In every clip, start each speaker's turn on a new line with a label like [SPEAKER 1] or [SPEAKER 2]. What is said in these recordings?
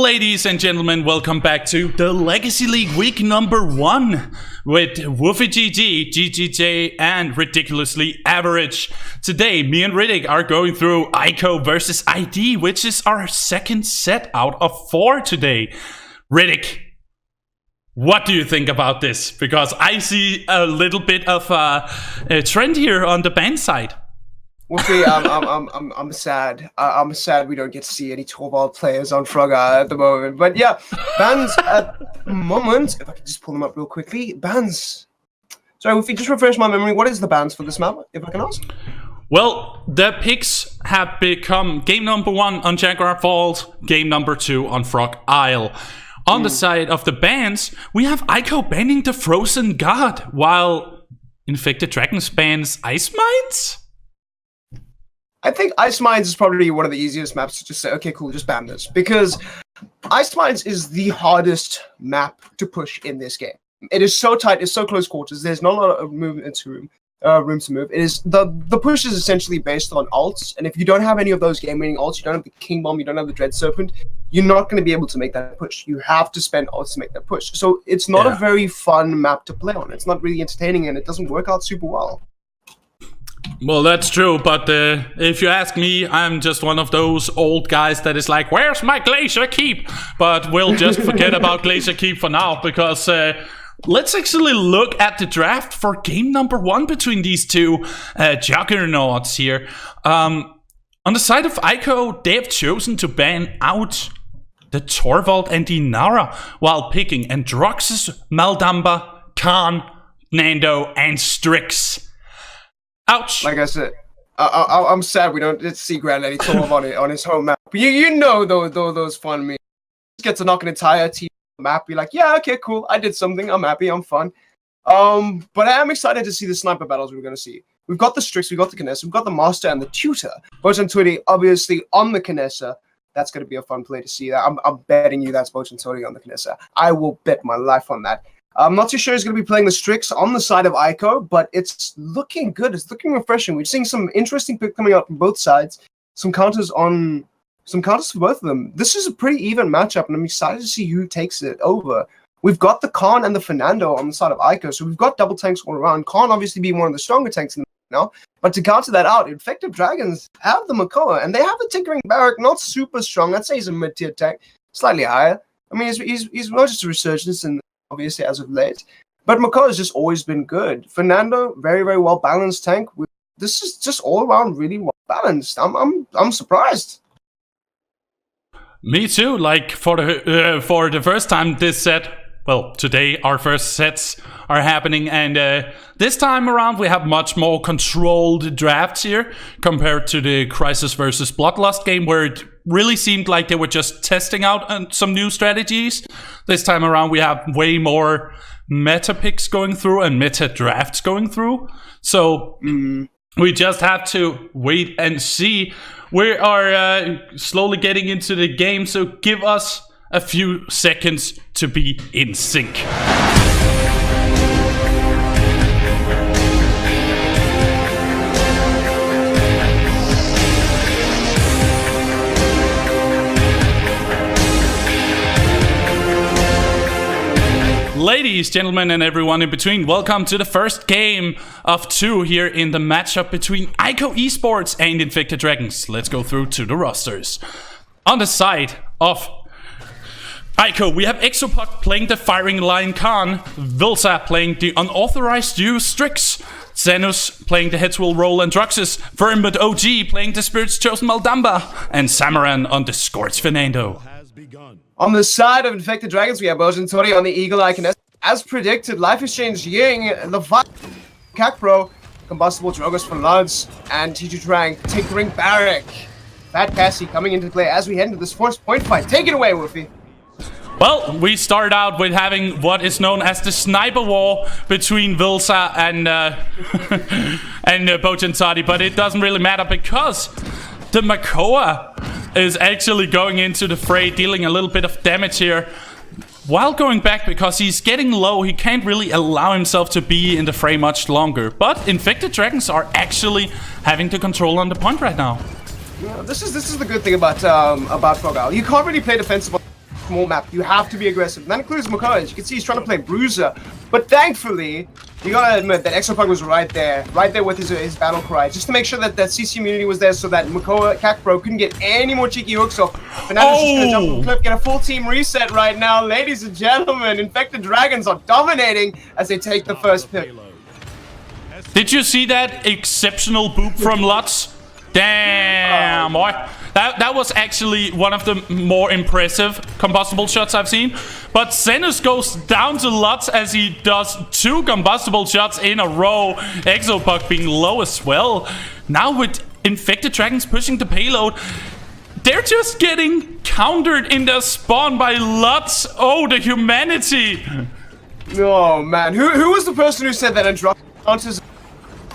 [SPEAKER 1] Ladies and gentlemen, welcome back to the Legacy League week number 1 with Woofy GG, GGJ, and Ridiculously Average. Today, me and Riddick are going through AICO versus ID, which is our second set out of 4 today. Riddick, what do you think about this? Because I see a little bit of a trend here on the ban side.
[SPEAKER 2] Woofy, I'm sad. I'm sad we don't get to see any Torvald players on Frogger at the moment. But yeah, bans at the moment. If I could just pull them up real quickly. Bans. Sorry, Woofy, just refresh my memory. What is the bans for this map, if I can ask?
[SPEAKER 1] Well, the picks have become game number 1 on Jaguar Falls, game number 2 on Frog Isle. On the side of the bans, we have AICO banning the Frozen God, while Infected Dragons bans Ice Mines?
[SPEAKER 2] I think Ice Mines is probably one of the easiest maps to just say, okay, cool, just ban this. Because Ice Mines is the hardest map to push in this game. It is so tight, it's so close quarters, there's not a lot of movement room to move. It is the push is essentially based on ults, and if you don't have any of those game-winning ults, you don't have the King Bomb, you don't have the Dread Serpent, you're not going to be able to make that push. You have to spend ults to make that push. So it's not a very fun map to play on. It's not really entertaining, and it doesn't work out super well.
[SPEAKER 1] Well, that's true, but if you ask me, I'm just one of those old guys that is like, where's my Glacier Keep? But we'll just forget about Glacier Keep for now, because let's actually look at the draft for game number 1 between these two juggernauts here. On the side of AICO, they have chosen to ban out the Torvald and the Nara, while picking Androxus, Maldamba, Khan, Nando, and Strix. Ouch.
[SPEAKER 2] Like I said, I'm sad we don't get to see Granddaddy Torvald on his home map. You know those fun memes. Just get to knock an entire team map, be like, yeah, okay, cool, I did something, I'm happy, I'm fun. But I am excited to see the sniper battles we're going to see. We've got the Strix, we've got the Kinessa, we've got the Master and the Tutor. Bojan Turi, obviously, on the Kinessa. That's going to be a fun play to see. I'm betting you that's Bojan Turi on the Kinessa. I will bet my life on that. I'm not too sure he's going to be playing the Strix on the side of AICO, but it's looking good. It's looking refreshing. We're seeing some interesting picks coming out from both sides. Some counters for both of them. This is a pretty even matchup, and I'm excited to see who takes it over. We've got the Khan and the Fernando on the side of AICO, so we've got double tanks all around. Khan obviously being one of the stronger tanks in the now, but to counter that out, Infected Dragons have the Makoa, and they have the Tinkering Barrack, not super strong. I'd say he's a mid-tier tank, slightly higher. I mean, he's not just a resurgence and obviously as of late, but Makoa has just always been good. Fernando, very, very well balanced tank. This is just all around really well balanced. I'm surprised.
[SPEAKER 1] Me too. Like for the first time this set, well, today our first sets are happening, and this time around we have much more controlled drafts here compared to the Crisis versus Bloodlust game, where it really seemed like they were just testing out some new strategies. This time around we have way more meta picks going through and meta drafts going through. So we just have to wait and see. We are slowly getting into the game, so give us a few seconds to be in sync. Ladies, gentlemen, and everyone in between, welcome to the first game of 2 here in the matchup between AICO Esports and Infected Dragons. Let's go through to the rosters. On the side of AICO, we have Exopuck playing the Firing Lion Khan, Vilsa playing the Unauthorized Use Strix, Xenus playing the Heads Will Roll Androxus, Firmbud OG playing the Spirit's Chosen Maldamba, and Samaran on the Scorch Fernando.
[SPEAKER 2] On the side of Infected Dragons, we have Bojan Turi on the Eagle Eye Kinessa. As predicted, Life Exchange Ying, Leviathan, Cacbro, Combustible Drogus for Luds, and T2 Rank, Tinkering Barrack. Fat Cassie coming into play as we head into this first point fight. Take it away, Woofy.
[SPEAKER 1] Well, we start out with having what is known as the sniper war between Vilsa and Bojan Turi, but it doesn't really matter because the Makoa is actually going into the fray, dealing a little bit of damage here while going back because he's getting low. He can't really allow himself to be in the fray much longer, but Infected Dragons are actually having the control on the point right now.
[SPEAKER 2] Yeah, this is the good thing about Frog Isle. You can't really play defensive small map. You have to be aggressive. And that includes Makoa. As you can see, he's trying to play Bruiser. But thankfully, you gotta admit that Exopunk was right there with his battle cry, just to make sure that CC immunity was there so that Makoa Cacbro couldn't get any more cheeky hooks off. Fernando's just gonna jump from the cliff, get a full team reset right now. Ladies and gentlemen, Infected Dragons are dominating as they take the first pick.
[SPEAKER 1] Did you see that exceptional boop from Lutz? Damn, boy. That was actually one of the more impressive combustible shots I've seen. But Zenus goes down to Lutz as he does 2 combustible shots in a row. Exopunk being low as well. Now with Infected Dragons pushing the payload, they're just getting countered in their spawn by Lutz. Oh, the humanity.
[SPEAKER 2] Oh, man. Who was the person who said that Androxus?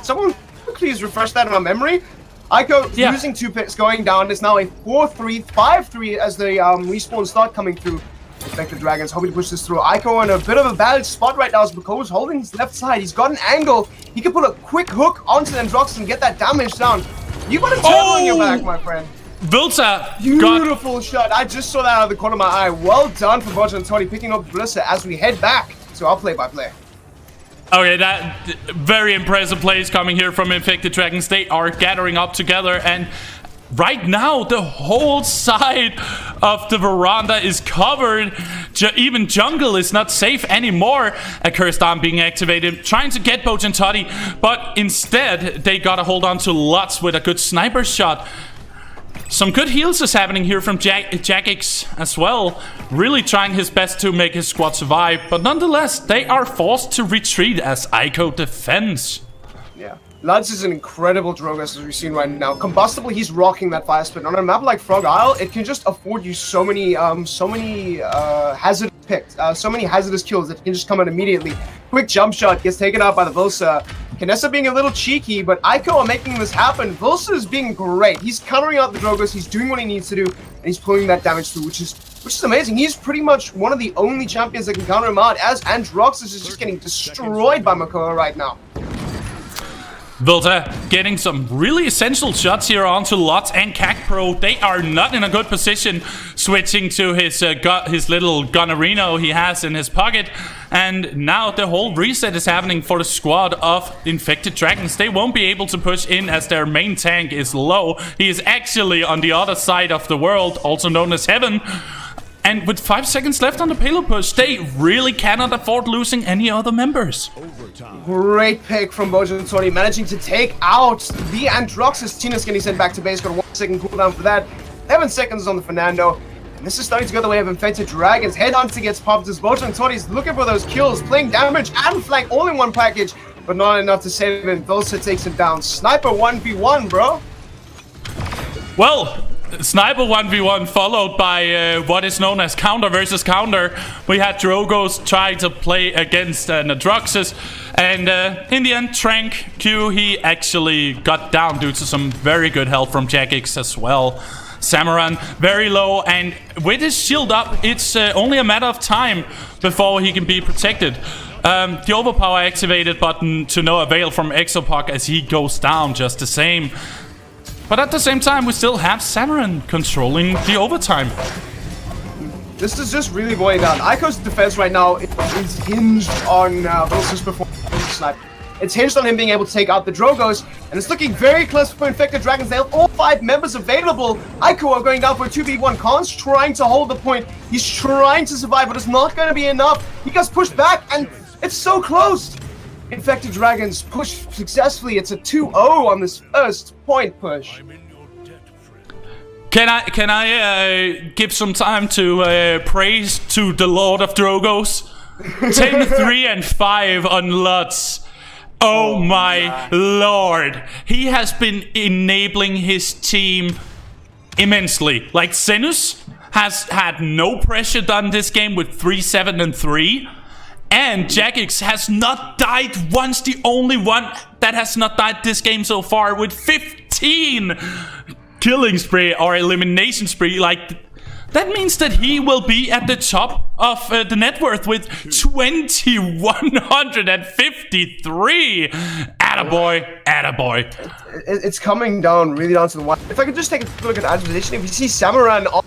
[SPEAKER 2] Someone please refresh that in my memory. AICO losing 2 picks, going down. It's now a 4-3, 5-3 as the respawn start coming through. Infected Dragons hoping to push this through. AICO in a bit of a bad spot right now as Makoa's holding his left side. He's got an angle. He can put a quick hook onto the Androxus and get that damage down. You got a turtle on your back, my friend.
[SPEAKER 1] Vilta
[SPEAKER 2] Beautiful shot. I just saw that out of the corner of my eye. Well done for Bojan and Tony picking up Blissa as we head back to our play-by-play.
[SPEAKER 1] Okay, that very impressive plays coming here from Infected Dragons. They are gathering up together, and right now the whole side of the veranda is covered. Even jungle is not safe anymore. A Cursed Arm being activated, trying to get Bojan Toddy, but instead they got a hold on to Lutz with a good sniper shot. Some good heals is happening here from Jagex as well. Really trying his best to make his squad survive. But nonetheless, they are forced to retreat as AICO defends.
[SPEAKER 2] Yeah. Lutz is an incredible Drogas as we've seen right now. Combustible, he's rocking that fire spin. On a map like Frog Isle, it can just afford you so many hazardous picks, so many hazardous kills that can just come out immediately. Quick jump shot gets taken out by the Vilsa. Kinessa being a little cheeky, but AICO are making this happen. Vilsa is being great. He's countering out the Drogas, he's doing what he needs to do, and he's pulling that damage through, which is amazing. He's pretty much one of the only champions that can counter him out, as Androxus is just getting destroyed by Makoa right now.
[SPEAKER 1] Vilta getting some really essential shots here onto Lutz and Cacbro. They are not in a good position, switching to his little Gunnerino he has in his pocket. And now the whole reset is happening for the squad of Infected Dragons. They won't be able to push in as their main tank is low. He is actually on the other side of the world, also known as Heaven. And with 5 seconds left on the payload push, they really cannot afford losing any other members.
[SPEAKER 2] Great pick from Bojan and Tony, managing to take out the Androxus. Tina's getting sent back to base, got a 1 second cooldown for that. 11 seconds on the Fernando. And this is starting to go the way of Infected Dragons. Headhunter gets popped as Bojan and Tony's looking for those kills, playing damage and flank all in one package, but not enough to save him. Vilsa takes him down. Sniper 1v1, bro.
[SPEAKER 1] Well, Sniper 1v1 followed by what is known as counter versus counter. We had Drogos trying to play against Nadroxus, and in the end, Trank Q, he actually got down due to some very good help from Jagex as well. Samaran very low, and with his shield up, it's only a matter of time before he can be protected. The overpower activated button to no avail from Exopunk as he goes down just the same. But at the same time, we still have Samaran controlling the overtime.
[SPEAKER 2] This is just really going down. AICO's defense right now is hinged on Vilsa's performance. It's hinged on him being able to take out the Drogos, and it's looking very close for Infected Dragons. They have all 5 members available. AICO are going down for a 2v1. Khan's trying to hold the point. He's trying to survive, but it's not going to be enough. He gets pushed back, and it's so close. Infected Dragons push successfully. It's a 2-0 on this first point push.
[SPEAKER 1] Can I give some time to praise to the Lord of Drogos? 10, 3, and 5 on Lutz. Oh my lord. He has been enabling his team immensely. Like, Zenus has had no pressure done this game with 3, 7, and 3. And Jagex has not died once, the only one that has not died this game so far, with 15 killing spree or elimination spree. Like, that means that he will be at the top of the net worth with 2,153. Attaboy, attaboy.
[SPEAKER 2] It's coming down, really down to the wire. If I could just take a look at the position, if you see Samaran on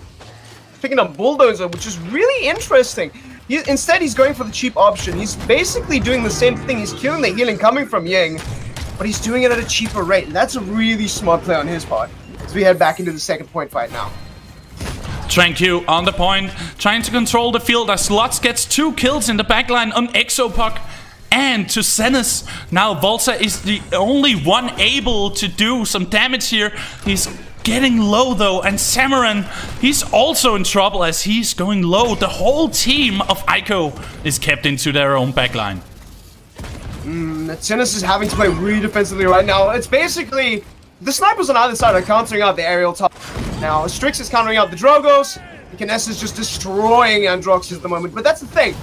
[SPEAKER 2] picking up Bulldozer, which is really interesting. Instead, he's going for the cheap option. He's basically doing the same thing. He's killing the healing coming from Ying, but he's doing it at a cheaper rate. And that's a really smart play on his part. As we head back into the second point fight now.
[SPEAKER 1] Tranq on the point, trying to control the field as Lutz gets 2 kills in the backline on Exopuck and to Zenith. Now Volta is the only one able to do some damage here. He's getting low though, and Samaran, he's also in trouble as he's going low. The whole team of AICO is kept into their own backline.
[SPEAKER 2] Zenith is having to play really defensively right now. It's basically the snipers on either side are countering out the aerial top. Now Strix is countering out the Drogos. Kness is just destroying Androxus at the moment. But that's the thing.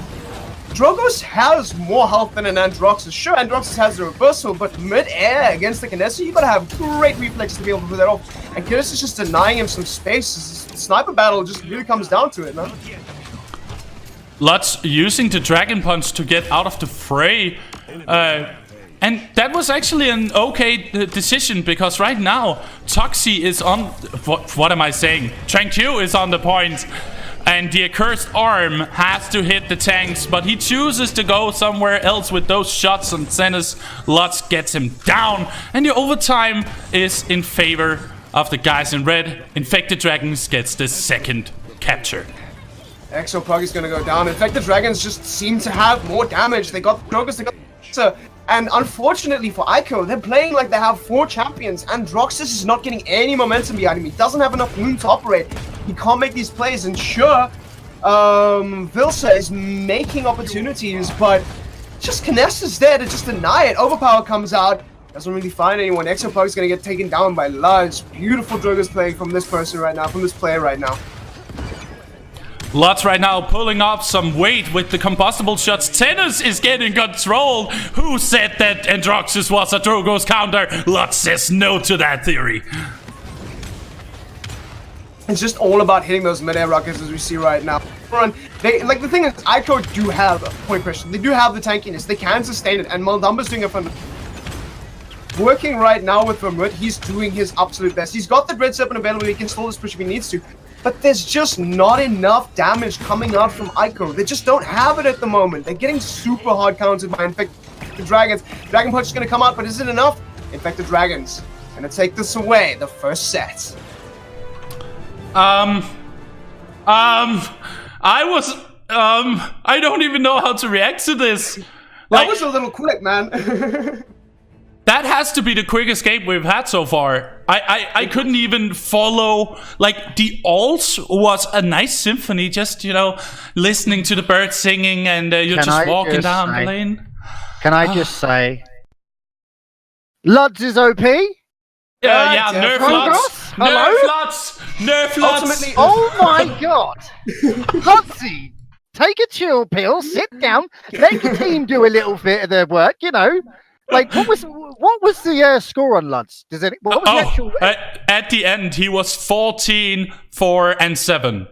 [SPEAKER 2] Drogos has more health than an Androxus. Sure, Androxus has the reversal, but mid-air against the Kness, you gotta have great reflexes to be able to pull that off. And Kness is just denying him some space. The sniper battle just really comes down to it, man.
[SPEAKER 1] Lutz using the Dragon Punch to get out of the fray. And that was actually an okay decision, because right now Toxie is on... What am I saying? Tranq is on the point. And the accursed arm has to hit the tanks, but he chooses to go somewhere else with those shots on Zenith. Lutz gets him down, and the overtime is in favor of the guys in red. Infected Dragons gets the second capture.
[SPEAKER 2] Exopuck is gonna go down. Infected Dragons just seem to have more damage. They got the Drogos, they got the... And unfortunately for AICO, they're playing like they have 4 champions, and Droxus is not getting any momentum behind him. He doesn't have enough room to operate. He can't make these plays, and sure, Vilsa is making opportunities, but just Kness is there to just deny it. Overpower comes out, doesn't really find anyone. Exopuck is going to get taken down by Lutz. Beautiful Drogos playing from this person right now, from this player right now.
[SPEAKER 1] Lutz right now pulling up some weight with the combustible shots. Tennis is getting control. Who said that Androxus was a Drogos counter? Lutz says no to that theory.
[SPEAKER 2] It's just all about hitting those mid-air rockets as we see right now. The thing is, AICO do have point pressure. They do have the tankiness. They can sustain it, and Maldumba's doing it from working right now with Vermut. He's doing his absolute best. He's got the Dread Serpent available. He can stall this push if he needs to. But there's just not enough damage coming out from AICO. They just don't have it at the moment. They're getting super hard countered by Infected Dragons. Dragon Punch is going to come out, but is it enough? Infected Dragons going to take this away, the first set.
[SPEAKER 1] I don't even know how to react to this.
[SPEAKER 2] That was a little quick, man.
[SPEAKER 1] That has to be the quickest game we've had so far. I couldn't even follow. Like, the alt was a nice symphony, just, you know, listening to the birds singing, and you're just walking down the lane.
[SPEAKER 3] Can I just say, Lutz is OP?
[SPEAKER 1] Yeah, nerf Lutz. Nerf Lutz. Nerf Lutz.
[SPEAKER 3] Oh my god. Lutzy, take a chill pill, sit down, let your team do a little bit of their work, you know. Like, what was the score on Lutz? What was the actual...
[SPEAKER 1] At the end, he was 14, 4, and 7.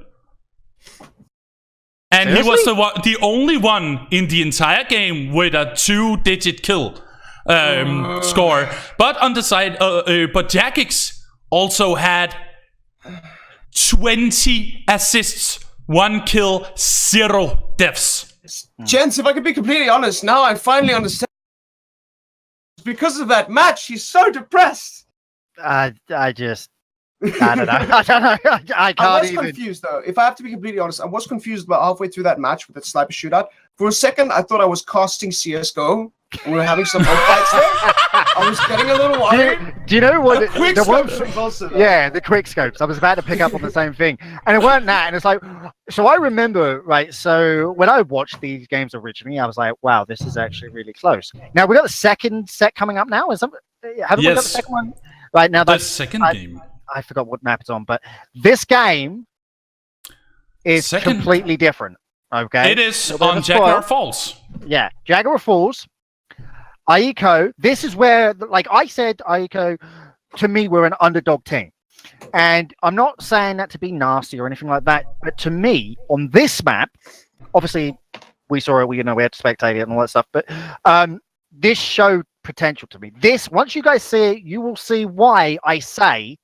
[SPEAKER 1] And
[SPEAKER 3] Seriously?
[SPEAKER 1] he was the only one in the entire game with a 2-digit kill score. But on the side, but Jagex also had 20 assists, 1 kill, 0 deaths.
[SPEAKER 2] Gents, if I could be completely honest, now I finally understand. Because of that match, he's so depressed.
[SPEAKER 3] I don't know. I can't
[SPEAKER 2] I was confused, though. If I have to be completely honest, I was confused about halfway through that match with the sniper shootout. For a second, I thought I was casting CSGO. We were having some fights there. I was getting a little worried.
[SPEAKER 3] Do you know what?
[SPEAKER 2] The
[SPEAKER 3] quick scopes. I was about to pick up on the same thing. And it weren't that. And it's like, so I remember, right? So when I watched these games originally, I was like, wow, this is actually really close. Now, we got the second set coming up now. Haven't we got the second one? Right now,
[SPEAKER 1] the second game.
[SPEAKER 3] I forgot what map it's on, but this game is completely different. Okay,
[SPEAKER 1] it is on Jaguar Falls.
[SPEAKER 3] Yeah, Jaguar Falls. AICO. This is where, like I said, AICO. To me, we're an underdog team, and I'm not saying that to be nasty or anything like that. But to me, on this map, obviously, we saw it. We had to spectate it and all that stuff. But this showed potential to me. This, once you guys see it, you will see why I say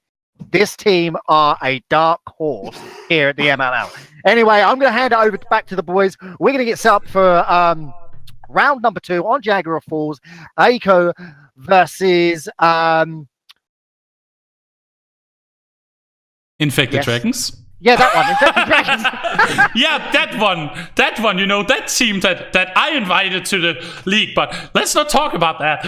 [SPEAKER 3] This team are a dark horse here at the MLL. Anyway, I'm going to hand it over back to the boys. We're going to get set up for round number 2 on Jaguar Falls. AICO versus
[SPEAKER 1] Infected Dragons.
[SPEAKER 3] Yeah, that one. Infected Dragons.
[SPEAKER 1] Yeah, that one, you know, that team that I invited to the league, but let's not talk about that.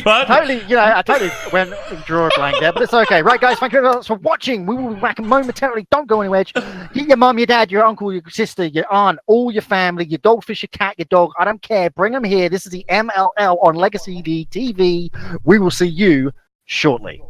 [SPEAKER 1] But
[SPEAKER 3] I totally went and drew a blank there, but it's okay. Right, guys, thank you very much for watching. We will be back momentarily. Don't go anywhere. Get your mum, your dad, your uncle, your sister, your aunt, all your family, your goldfish, your cat, your dog. I don't care. Bring them here. This is the MLL on Legacy TV. We will see you shortly.